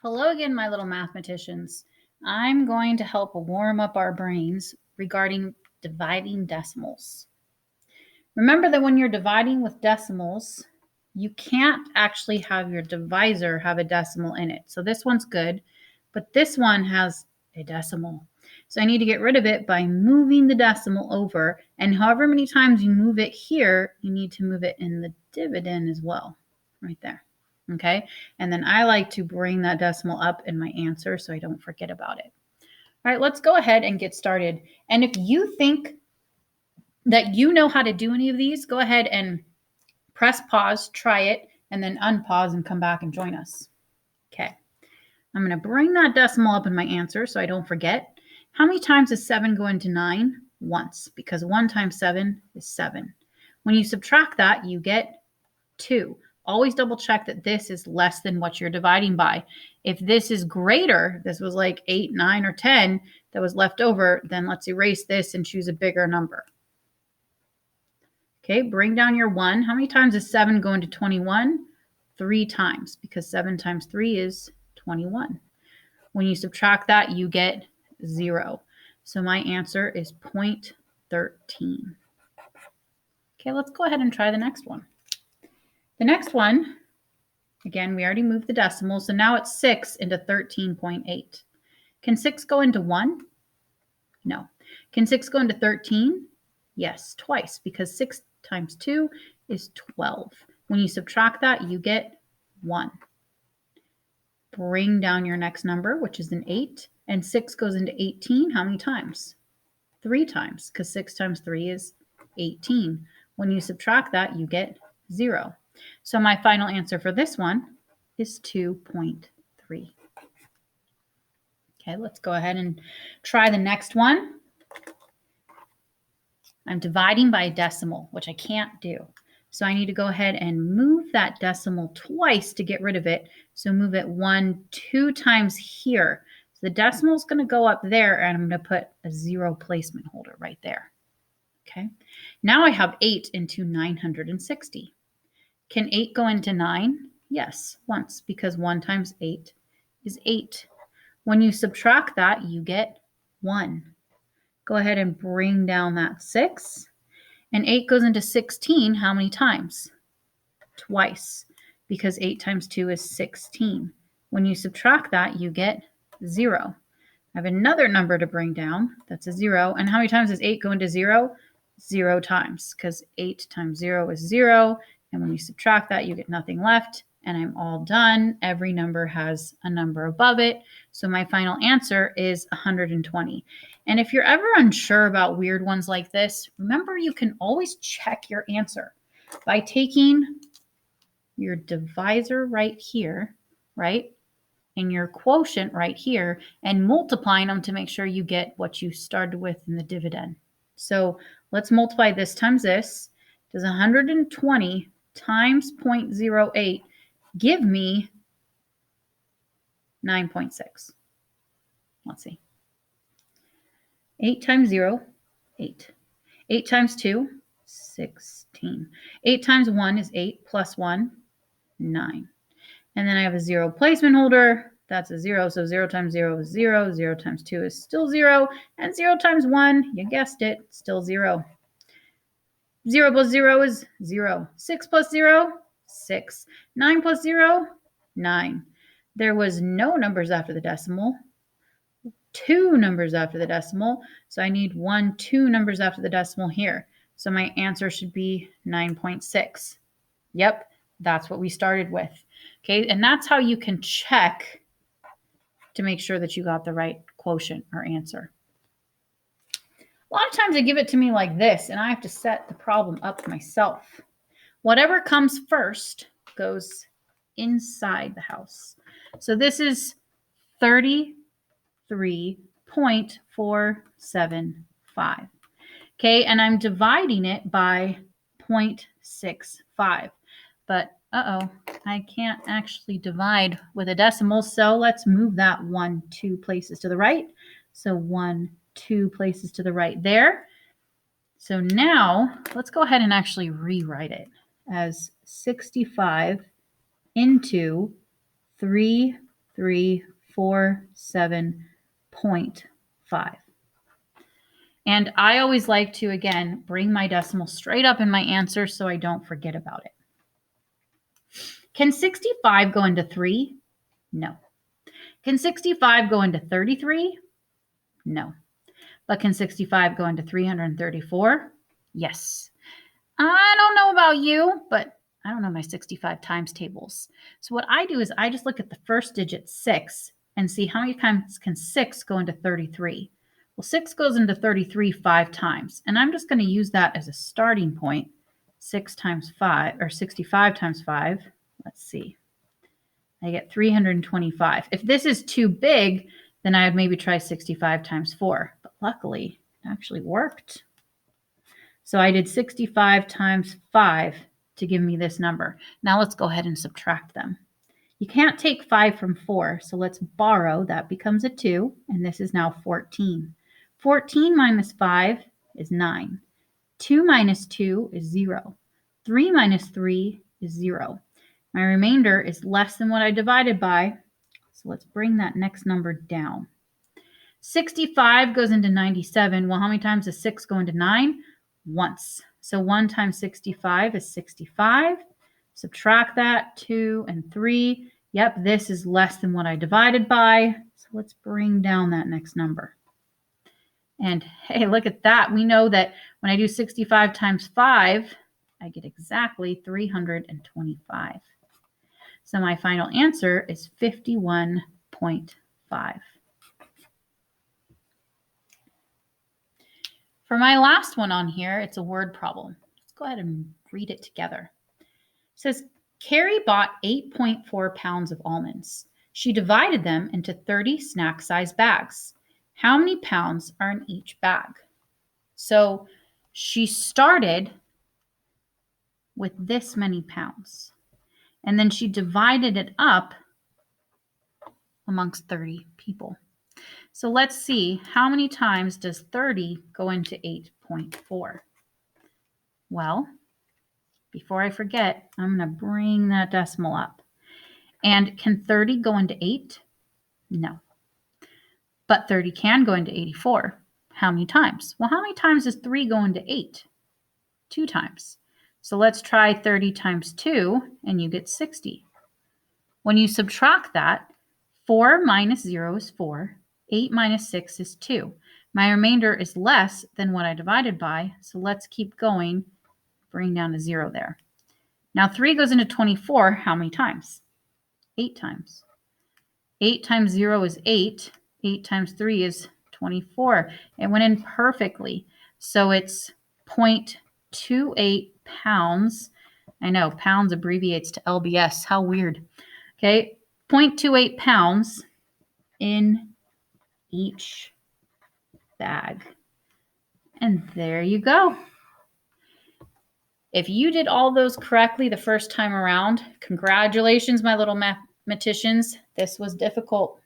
Hello again, my little mathematicians. I'm going to help warm up our brains regarding dividing decimals. Remember that when you're dividing with decimals, you can't actually have your divisor have a decimal in it. So this one's good, but this one has a decimal. So I need to get rid of it by moving the decimal over. And however many times you move it here, you need to move it in the dividend as well, right there. Okay, and then I like to bring that decimal up in my answer so I don't forget about it. All right, let's go ahead and get started. And if you think that you know how to do any of these, go ahead and press pause, try it, and then unpause and come back and join us. Okay, I'm going to bring that decimal up in my answer so I don't forget. How many times does 7 go into 9? Once, because 1 times 7 is 7. When you subtract that, you get 2. Always double check that this is less than what you're dividing by. If this is greater, this was like 8, 9, or 10 that was left over, then let's erase this and choose a bigger number. Okay, bring down your 1. How many times does 7 go into 21? 3 times, because 7 times 3 is 21. When you subtract that, you get 0. So my answer is 0.13. Okay, let's go ahead and try the next one. The next one, again, we already moved the decimal, so now it's 6 into 13.8. Can 6 go into 1? No. Can 6 go into 13? Yes, twice, because 6 times 2 is 12. When you subtract that, you get 1. Bring down your next number, which is an 8, and 6 goes into 18. How many times? 3 times, because 6 times 3 is 18. When you subtract that, you get 0. So my final answer for this one is 2.3. Okay, let's go ahead and try the next one. I'm dividing by a decimal, which I can't do. So I need to go ahead and move that decimal twice to get rid of it. So move it 2 times here. So the decimal is going to go up there, and I'm going to put a 0 placement holder right there. Okay. Now I have 8 into 960. Can 8 go into 9? Yes, once, because 1 times 8 is 8. When you subtract that, you get 1. Go ahead and bring down that 6. And 8 goes into 16 how many times? Twice, because 8 times 2 is 16. When you subtract that, you get 0. I have another number to bring down. That's a 0. And how many times does 8 go into 0? 0 times, because 8 times 0 is 0. And when you subtract that, you get nothing left. And I'm all done. Every number has a number above it. So my final answer is 120. And if you're ever unsure about weird ones like this, remember you can always check your answer by taking your divisor right here, right? And your quotient right here and multiplying them to make sure you get what you started with in the dividend. So let's multiply this times this. Does 120 times 0.08 give me 9.6? Let's see. 8 times 0, 8. 8 times 2, 16. 8 times 1 is 8 plus 1, 9. And then I have a 0 placement holder. That's a 0. So 0 times 0 is 0. 0 times 2 is still 0. And 0 times 1, you guessed it, still 0. 0 plus 0 is 0. 6 plus 0, 6. 9 plus 0, 9. There was no numbers after the decimal. 2 numbers after the decimal. So I need 2 numbers after the decimal here. So my answer should be 9.6. Yep, that's what we started with. Okay, and that's how you can check to make sure that you got the right quotient or answer. A lot of times they give it to me like this, and I have to set the problem up myself. Whatever comes first goes inside the house. So this is 33.475. Okay, and I'm dividing it by 0.65. But I can't actually divide with a decimal, so let's move that 1, 2 places to the right. So 1, 2 places to the right there. So now let's go ahead and actually rewrite it as 65 into 3, 0.347.5. And I always like to, again, bring my decimal straight up in my answer so I don't forget about it. Can 65 go into 3? No. Can 65 go into 33? No. But can 65 go into 334? Yes. I don't know about you, but I don't know my 65 times tables. So what I do is I just look at the first digit 6 and see how many times can 6 go into 33. Well, 6 goes into 33 5 times, and I'm just going to use that as a starting point. 6 times 5, or 65 times 5. Let's see. I get 325. If this is too big, then I would maybe try 65 times 4. But luckily, it actually worked. So I did 65 times 5 to give me this number. Now let's go ahead and subtract them. You can't take 5 from 4, so let's borrow. That becomes a 2, and this is now 14. 14 minus 5 is 9. 2 minus 2 is 0. 3 minus 3 is 0. My remainder is less than what I divided by, so let's bring that next number down. 65 goes into 97. Well, how many times does 6 go into 9? Once. So 1 times 65 is 65. Subtract that, 2 and 3. Yep, this is less than what I divided by. So let's bring down that next number. And hey, look at that. We know that when I do 65 times 5, I get exactly 325. So my final answer is 51.5. For my last one on here, it's a word problem. Let's go ahead and read it together. It says, Carrie bought 8.4 pounds of almonds. She divided them into 30 snack-sized bags. How many pounds are in each bag? So she started with this many pounds, and then she divided it up amongst 30 people. So let's see, how many times does 30 go into 8.4? Well, before I forget, I'm going to bring that decimal up. And can 30 go into 8? No. But 30 can go into 84. How many times? Well, how many times does 3 go into 8? 2 times. So let's try 30 times 2, and you get 60. When you subtract that, 4 minus 0 is 4. 8 minus 6 is 2. My remainder is less than what I divided by, so let's keep going. Bring down a 0 there. Now 3 goes into 24. How many times? 8 times. 8 times 0 is 8. 8 times 3 is 24. It went in perfectly. So it's 0.28 pounds. I know, pounds abbreviates to LBS. How weird. Okay, 0.28 pounds in each bag. And there you go. If you did all those correctly the first time around, congratulations, my little mathematicians. This was difficult.